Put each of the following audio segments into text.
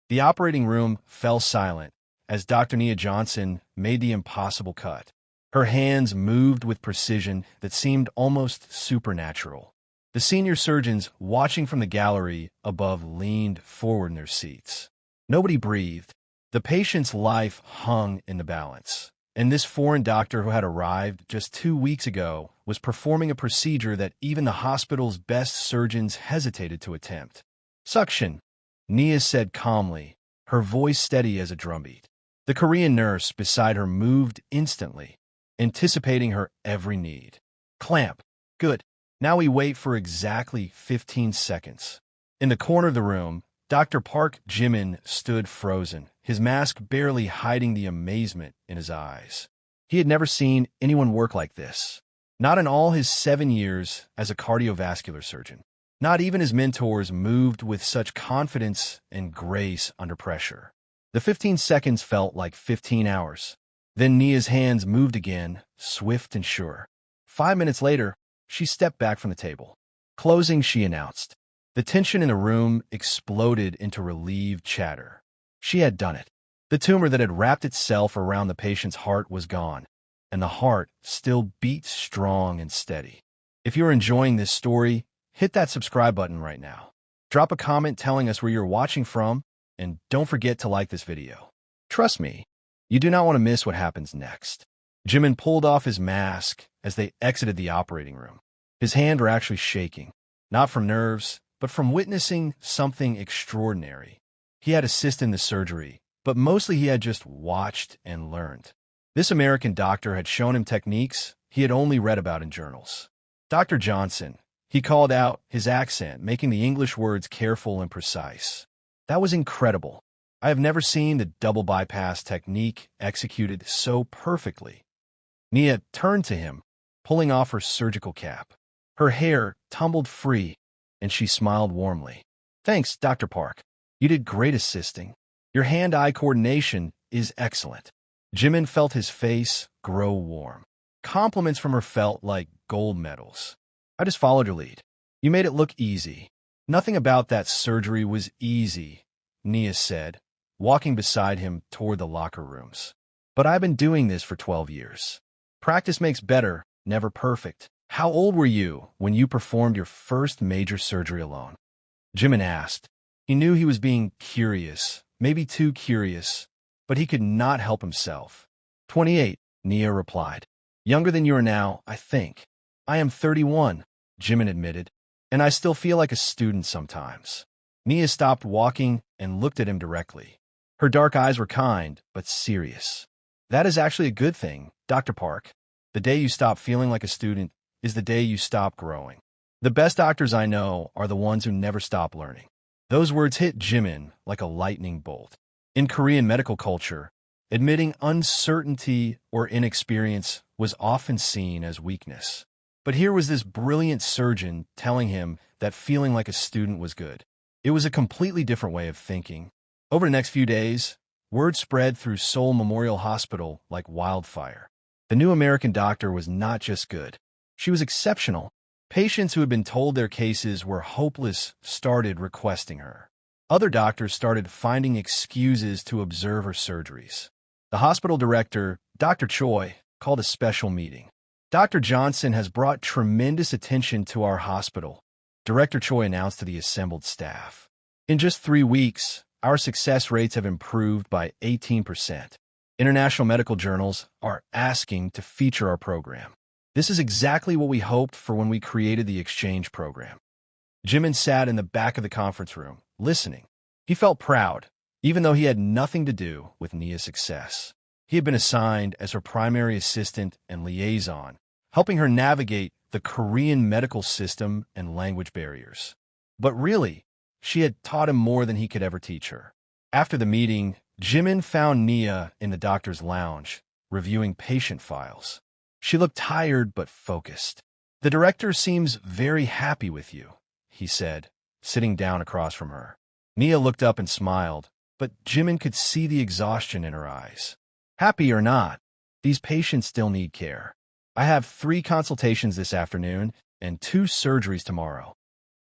The operating room fell silent as Dr. Nia Johnson made the impossible cut. Her hands moved with precision that seemed almost supernatural. The senior surgeons watching from the gallery above leaned forward in their seats. Nobody breathed. The patient's life hung in the balance. And this foreign doctor who had arrived just 2 weeks ago was performing a procedure that even the hospital's best surgeons hesitated to attempt. "Suction," Nia said calmly, her voice steady as a drumbeat. The Korean nurse beside her moved instantly, anticipating her every need. "Clamp. Good. Now we wait for exactly 15 seconds. In the corner of the room, Dr. Park Jimin stood frozen, his mask barely hiding the amazement in his eyes. He had never seen anyone work like this. Not in all his 7 years as a cardiovascular surgeon. Not even his mentors moved with such confidence and grace under pressure. The 15 seconds felt like 15 hours. Then Nia's hands moved again, swift and sure. 5 minutes later, she stepped back from the table. "Closing," she announced. The tension in the room exploded into relieved chatter. She had done it. The tumor that had wrapped itself around the patient's heart was gone, and the heart still beat strong and steady. If you're enjoying this story, hit that subscribe button right now. Drop a comment telling us where you're watching from, and don't forget to like this video. Trust me, you do not want to miss what happens next. Jimin pulled off his mask as they exited the operating room. His hands were actually shaking, not from nerves, but from witnessing something extraordinary. He had assisted in the surgery, but mostly he had just watched and learned. This American doctor had shown him techniques he had only read about in journals. "Dr. Johnson," he called out, his accent making the English words careful and precise. "That was incredible. I have never seen the double bypass technique executed so perfectly." Nia turned to him, pulling off her surgical cap. Her hair tumbled free, and she smiled warmly. "Thanks, Dr. Park. You did great assisting. Your hand-eye coordination is excellent." Jimin felt his face grow warm. Compliments from her felt like gold medals. "I just followed your lead. You made it look easy." "Nothing about that surgery was easy," Nia said, walking beside him toward the locker rooms. "But I've been doing this for 12 years. Practice makes better, never perfect." "How old were you when you performed your first major surgery alone?" Jimin asked. He knew he was being curious, maybe too curious, but he could not help himself. 28, Nia replied. "Younger than you are now, I think." "I am 31, Jimin admitted, "and I still feel like a student sometimes." Nia stopped walking and looked at him directly. Her dark eyes were kind, but serious. "That is actually a good thing, Dr. Park. The day you stop feeling like a student is the day you stop growing. The best doctors I know are the ones who never stop learning." Those words hit Jimin like a lightning bolt. In Korean medical culture, admitting uncertainty or inexperience was often seen as weakness. But here was this brilliant surgeon telling him that feeling like a student was good. It was a completely different way of thinking. Over the next few days, word spread through Seoul Memorial Hospital like wildfire. The new American doctor was not just good. She was exceptional. Patients who had been told their cases were hopeless started requesting her. Other doctors started finding excuses to observe her surgeries. The hospital director, Dr. Choi, called a special meeting. "Dr. Johnson has brought tremendous attention to our hospital," Director Choi announced to the assembled staff. "In just 3 weeks, our success rates have improved by 18%. International medical journals are asking to feature our program. This is exactly what we hoped for when we created the exchange program." Jimin sat in the back of the conference room, listening. He felt proud, even though he had nothing to do with Nia's success. He had been assigned as her primary assistant and liaison, helping her navigate the Korean medical system and language barriers. But really, she had taught him more than he could ever teach her. After the meeting, Jimin found Nia in the doctor's lounge, reviewing patient files. She looked tired but focused. "The director seems very happy with you," he said, sitting down across from her. Nia looked up and smiled, but Jimin could see the exhaustion in her eyes. "Happy or not, these patients still need care. I have 3 consultations this afternoon and 2 surgeries tomorrow.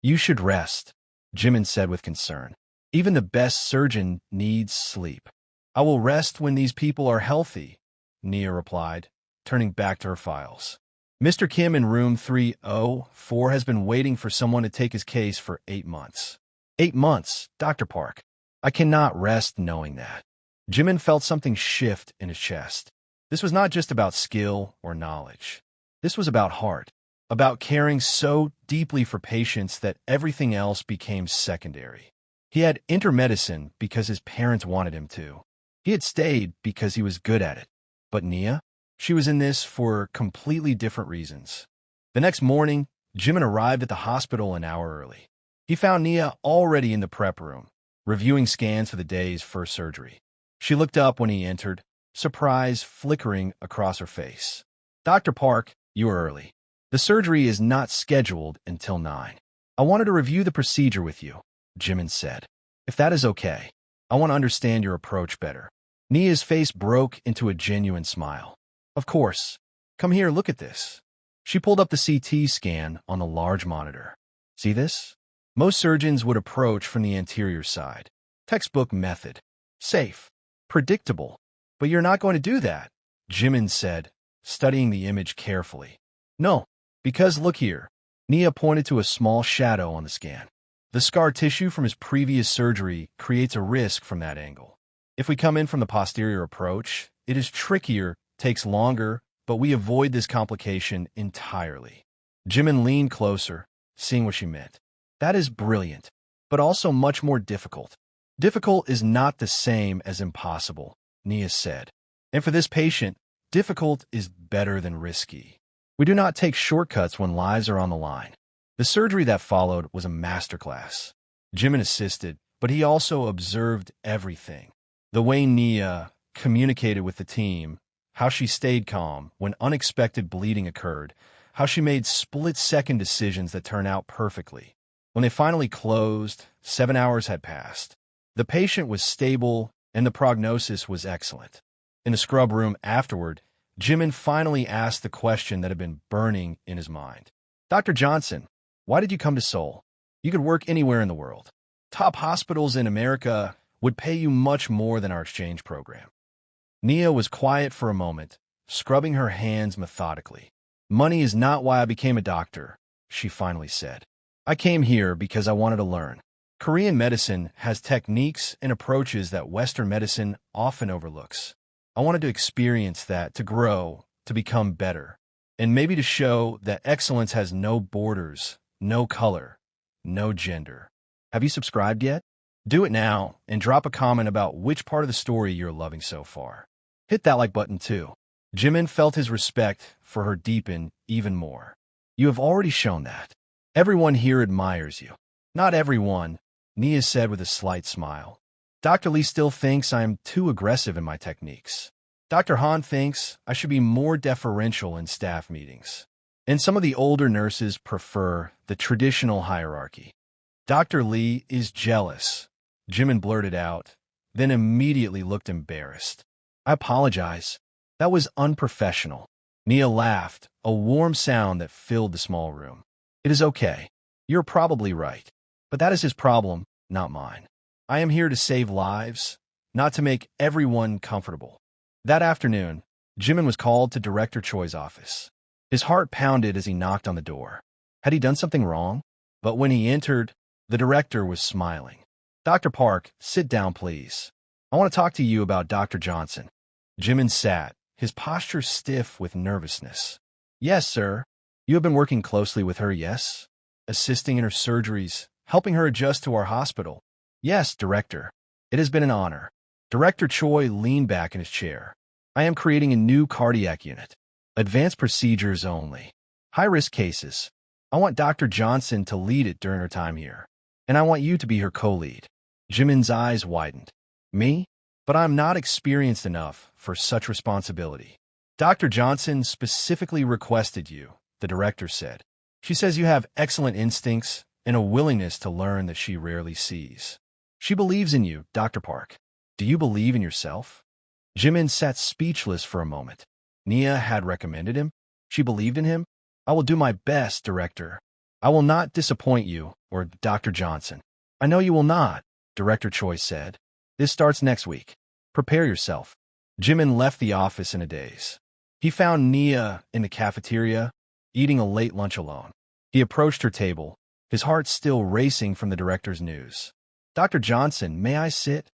You should rest," Jimin said with concern. Even the best surgeon needs sleep. I will rest when these people are healthy, Nia replied, turning back to her files. Mr. Kim in room 304 has been waiting for someone to take his case for 8 months. 8 months, Dr. Park. I cannot rest knowing that. Jimin felt something shift in his chest. This was not just about skill or knowledge. This was about heart, about caring so deeply for patients that everything else became secondary. He had entered medicine because his parents wanted him to. He had stayed because he was good at it. But Nia? She was in this for completely different reasons. The next morning, Jimin arrived at the hospital an hour early. He found Nia already in the prep room, reviewing scans for the day's first surgery. She looked up when he entered, surprise flickering across her face. Dr. Park, you are early. The surgery is not scheduled until 9. I wanted to review the procedure with you, Jimin said. If that is okay, I want to understand your approach better. Nia's face broke into a genuine smile. Of course. Come here, look at this. She pulled up the CT scan on the large monitor. See this? Most surgeons would approach from the anterior side. Textbook method. Safe. Predictable. But you're not going to do that, Jimin said, studying the image carefully. No, because look here. Nia pointed to a small shadow on the scan. The scar tissue from his previous surgery creates a risk from that angle. If we come in from the posterior approach, it is trickier, takes longer, but we avoid this complication entirely. Jimin leaned closer, seeing what she meant. That is brilliant, but also much more difficult. Difficult is not the same as impossible, Nia said. And for this patient, difficult is better than risky. We do not take shortcuts when lives are on the line. The surgery that followed was a masterclass. Jimin assisted, but he also observed everything. The way Nia communicated with the team, how she stayed calm when unexpected bleeding occurred, how she made split-second decisions that turned out perfectly. When they finally closed, 7 hours had passed. The patient was stable, and the prognosis was excellent. In the scrub room afterward, Jimin finally asked the question that had been burning in his mind. Dr. Johnson, why did you come to Seoul? You could work anywhere in the world. Top hospitals in America would pay you much more than our exchange program. Nia was quiet for a moment, scrubbing her hands methodically. Money is not why I became a doctor, she finally said. I came here because I wanted to learn. Korean medicine has techniques and approaches that Western medicine often overlooks. I wanted to experience that, to grow, to become better, and maybe to show that excellence has no borders, no color, no gender. Have you subscribed yet? Do it now and drop a comment about which part of the story you're loving so far. Hit that like button too. Jimin felt his respect for her deepen even more. You have already shown that. Everyone here admires you. Not everyone, Nia said with a slight smile. Dr. Lee still thinks I am too aggressive in my techniques. Dr. Han thinks I should be more deferential in staff meetings. And some of the older nurses prefer the traditional hierarchy. Dr. Lee is jealous, Jimin blurted out, then immediately looked embarrassed. I apologize. That was unprofessional. Nia laughed, a warm sound that filled the small room. It is okay. You're probably right. But that is his problem, not mine. I am here to save lives, not to make everyone comfortable. That afternoon, Jimin was called to Director Choi's office. His heart pounded as he knocked on the door. Had he done something wrong? But when he entered, the director was smiling. Dr. Park, sit down, please. I want to talk to you about Dr. Johnson. Jimin sat, his posture stiff with nervousness. Yes, sir. You have been working closely with her, yes? Assisting in her surgeries, helping her adjust to our hospital. Yes, Director. It has been an honor. Director Choi leaned back in his chair. I am creating a new cardiac unit. Advanced procedures only. High-risk cases. I want Dr. Johnson to lead it during her time here. And I want you to be her co-lead. Jimin's eyes widened. Me? But I'm not experienced enough for such responsibility. Dr. Johnson specifically requested you, the director said. She says you have excellent instincts and a willingness to learn that she rarely sees. She believes in you, Dr. Park. Do you believe in yourself? Jimin sat speechless for a moment. Nia had recommended him. She believed in him. I will do my best, Director. I will not disappoint you or Dr. Johnson. I know you will not, Director Choi said. This starts next week. Prepare yourself. Jimin left the office in a daze. He found Nia in the cafeteria, eating a late lunch alone. He approached her table, his heart still racing from the director's news. Dr. Johnson, may I sit?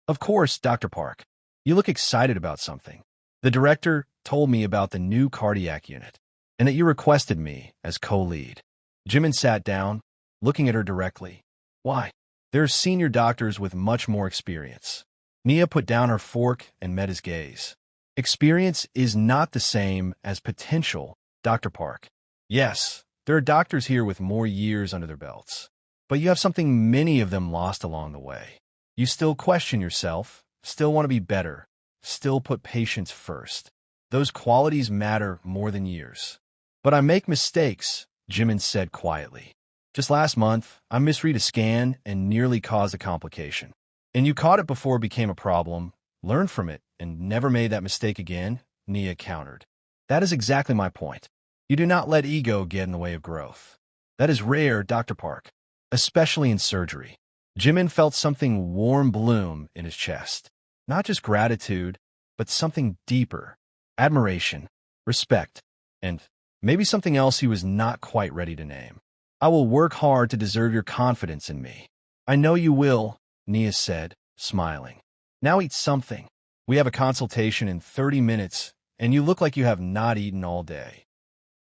Of course, Dr. Park. You look excited about something. The director told me about the new cardiac unit, and that you requested me as co-lead. Jimin sat down, looking at her directly. Why? There are senior doctors with much more experience. Nia put down her fork and met his gaze. Experience is not the same as potential, Dr. Park. Yes, there are doctors here with more years under their belts. But you have something many of them lost along the way. You still question yourself, still want to be better, still put patients first. Those qualities matter more than years. But I make mistakes, Jimin said quietly. Just last month, I misread a scan and nearly caused a complication. And you caught it before it became a problem, learned from it, and never made that mistake again, Nia countered. That is exactly my point. You do not let ego get in the way of growth. That is rare, Dr. Park, especially in surgery. Jimin felt something warm bloom in his chest. Not just gratitude, but something deeper. Admiration, respect, and maybe something else he was not quite ready to name. I will work hard to deserve your confidence in me. I know you will, Nia said, smiling. Now eat something. We have a consultation in 30 minutes, and you look like you have not eaten all day.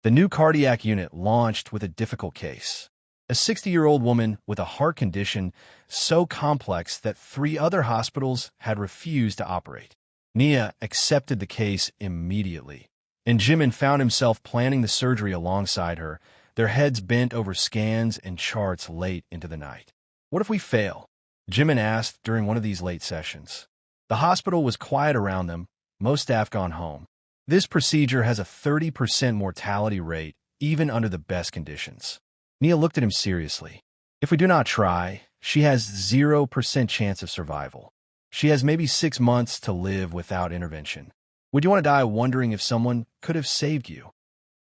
The new cardiac unit launched with a difficult case. A 60-year-old woman with a heart condition so complex that 3 other hospitals had refused to operate. Nia accepted the case immediately, and Jimin found himself planning the surgery alongside her, their heads bent over scans and charts late into the night. What if we fail? Jimin asked during one of these late sessions. The hospital was quiet around them, most staff gone home. This procedure has a 30% mortality rate, even under the best conditions. Nia looked at him seriously. If we do not try, she has 0% chance of survival. She has maybe 6 months to live without intervention. Would you want to die wondering if someone could have saved you?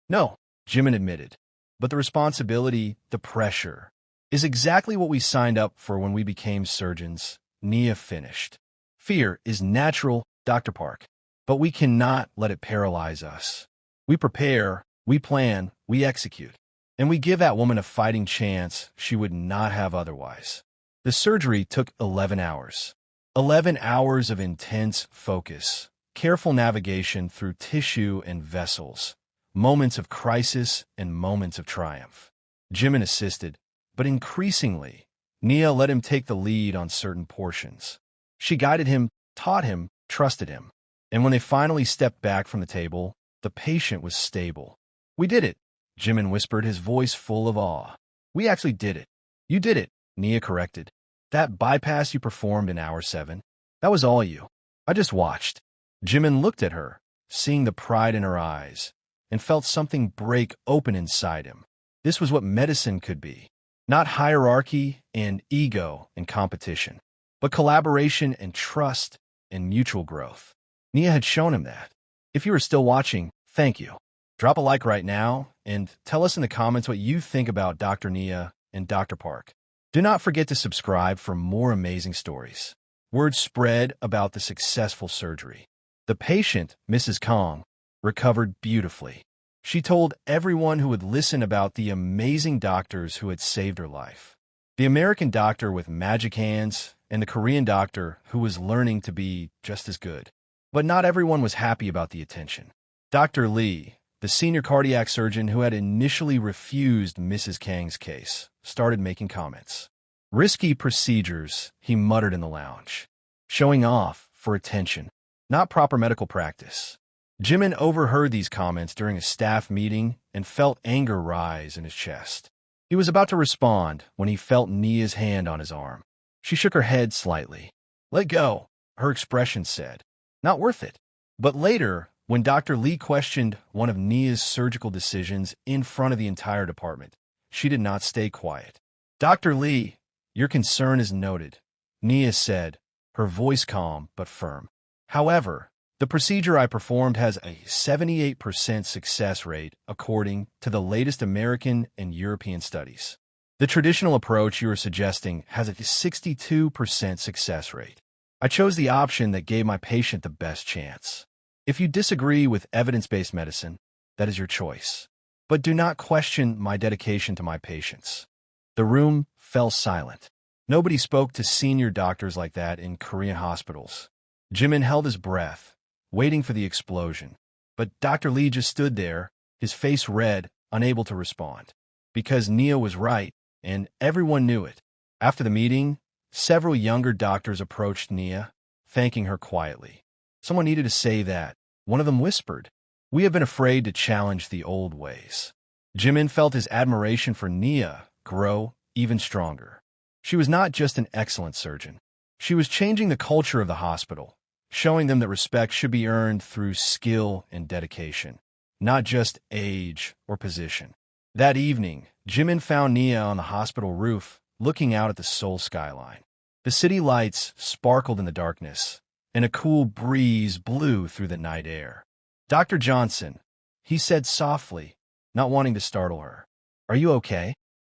No, Jimin admitted. But the responsibility, the pressure, is exactly what we signed up for when we became surgeons, Nia finished. Fear is natural, Dr. Park, but we cannot let it paralyze us. We prepare, we plan, we execute, and we give that woman a fighting chance she would not have otherwise. The surgery took 11 hours. 11 hours of intense focus, careful navigation through tissue and vessels, moments of crisis and moments of triumph. Jimin assisted, but increasingly, Nia let him take the lead on certain portions. She guided him, taught him, trusted him. And when they finally stepped back from the table, the patient was stable. We did it, Jimin whispered, his voice full of awe. We actually did it. You did it, Nia corrected. That bypass you performed in hour 7, that was all you. I just watched. Jimin looked at her, seeing the pride in her eyes, and felt something break open inside him. This was what medicine could be. Not hierarchy and ego and competition, but collaboration and trust and mutual growth. Nia had shown him that. If you are still watching, thank you. Drop a like right now and tell us in the comments what you think about Dr. Nia and Dr. Park. Do not forget to subscribe for more amazing stories. Word spread about the successful surgery. The patient, Mrs. Kong, recovered beautifully. She told everyone who would listen about the amazing doctors who had saved her life. The American doctor with magic hands and the Korean doctor who was learning to be just as good. But not everyone was happy about the attention. Dr. Lee, the senior cardiac surgeon who had initially refused Mrs. Kang's case, started making comments. Risky procedures, he muttered in the lounge. Showing off for attention, not proper medical practice. Jimin overheard these comments during a staff meeting and felt anger rise in his chest. He was about to respond when he felt Nia's hand on his arm. She shook her head slightly. Let go, her expression said. Not worth it. But later, when Dr. Lee questioned one of Nia's surgical decisions in front of the entire department, she did not stay quiet. Dr. Lee, your concern is noted, Nia said, her voice calm but firm. However, the procedure I performed has a 78% success rate according to the latest American and European studies. The traditional approach you are suggesting has a 62% success rate. I chose the option that gave my patient the best chance. If you disagree with evidence-based medicine, that is your choice. But do not question my dedication to my patients." The room fell silent. Nobody spoke to senior doctors like that in Korean hospitals. Jimin held his breath, waiting for the explosion. But Dr. Lee just stood there, his face red, unable to respond. Because Nia was right, and everyone knew it. After the meeting, several younger doctors approached Nia, thanking her quietly. Someone needed to say that. One of them whispered, "We have been afraid to challenge the old ways." Jimin felt his admiration for Nia grow even stronger. She was not just an excellent surgeon. She was changing the culture of the hospital, showing them that respect should be earned through skill and dedication, not just age or position. That evening, Jimin found Nia on the hospital roof, looking out at the Seoul skyline. The city lights sparkled in the darkness, and a cool breeze blew through the night air. "Dr. Johnson," he said softly, not wanting to startle her. "Are you okay?"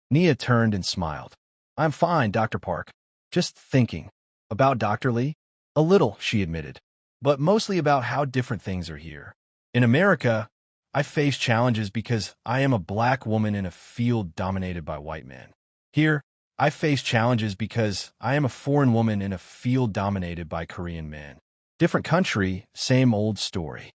Nia turned and smiled. "I'm fine, Dr. Park. Just thinking." "About Dr. Lee?" "A little," she admitted, "but mostly about how different things are here. In America, I face challenges because I am a black woman in a field dominated by white men. Here, I face challenges because I am a foreign woman in a field dominated by Korean men. Different country, same old story."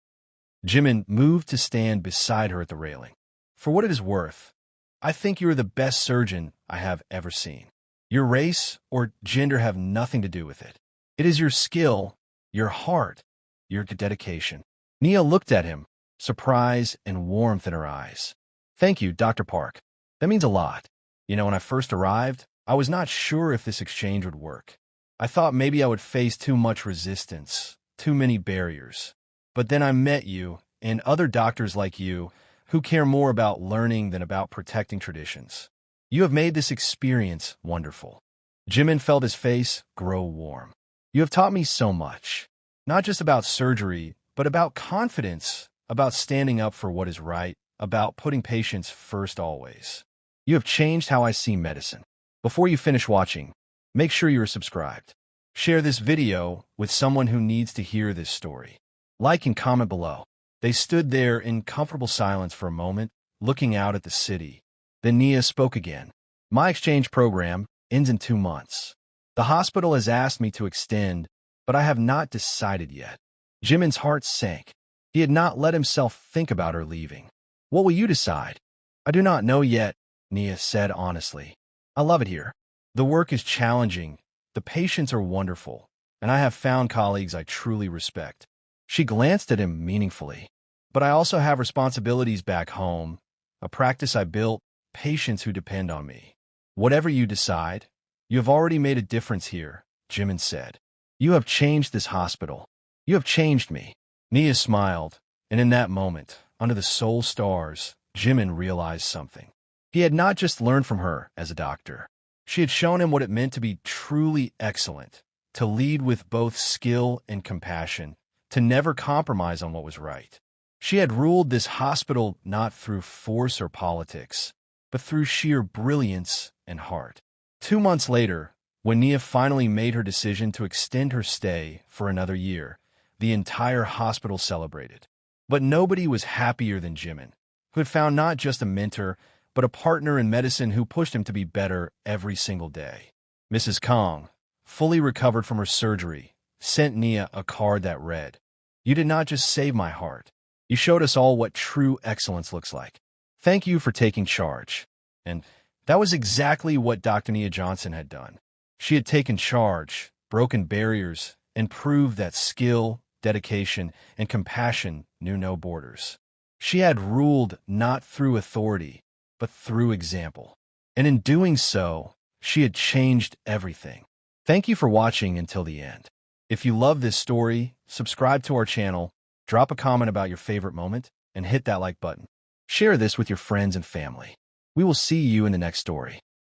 Jimin moved to stand beside her at the railing. "For what it is worth, I think you are the best surgeon I have ever seen. Your race or gender have nothing to do with it. It is your skill, your heart, your dedication." Nia looked at him, surprise and warmth in her eyes. "Thank you, Dr. Park. That means a lot. When I first arrived, I was not sure if this exchange would work. I thought maybe I would face too much resistance, too many barriers. But then I met you and other doctors like you who care more about learning than about protecting traditions. You have made this experience wonderful." Jimin felt his face grow warm. "You have taught me so much, not just about surgery, but about confidence, about standing up for what is right, about putting patients first always. You have changed how I see medicine." Before you finish watching, make sure you are subscribed. Share this video with someone who needs to hear this story. Like and comment below. They stood there in comfortable silence for a moment, looking out at the city. Then Nia spoke again. "My exchange program ends in 2 months. The hospital has asked me to extend, but I have not decided yet." Jimin's heart sank. He had not let himself think about her leaving. "What will you decide?" "I do not know yet," Nia said honestly. "I love it here. The work is challenging, the patients are wonderful, and I have found colleagues I truly respect." She glanced at him meaningfully. "But I also have responsibilities back home, a practice I built, patients who depend on me." "Whatever you decide, you have already made a difference here," Jimin said. "You have changed this hospital. You have changed me." Nia smiled, and in that moment, under the Seoul stars, Jimin realized something. He had not just learned from her as a doctor. She had shown him what it meant to be truly excellent, to lead with both skill and compassion, to never compromise on what was right. She had ruled this hospital not through force or politics, but through sheer brilliance and heart. 2 months later, when Nia finally made her decision to extend her stay for another year, the entire hospital celebrated. But nobody was happier than Jimin, who had found not just a mentor, but a partner in medicine who pushed him to be better every single day. Mrs. Kong, fully recovered from her surgery, sent Nia a card that read, "You did not just save my heart. You showed us all what true excellence looks like. Thank you for taking charge." And that was exactly what Dr. Nia Johnson had done. She had taken charge, broken barriers, and proved that skill, dedication, and compassion knew no borders. She had ruled not through authority, but through example. And in doing so, she had changed everything. Thank you for watching until the end. If you love this story, subscribe to our channel, drop a comment about your favorite moment, and hit that like button. Share this with your friends and family. We will see you in the next story.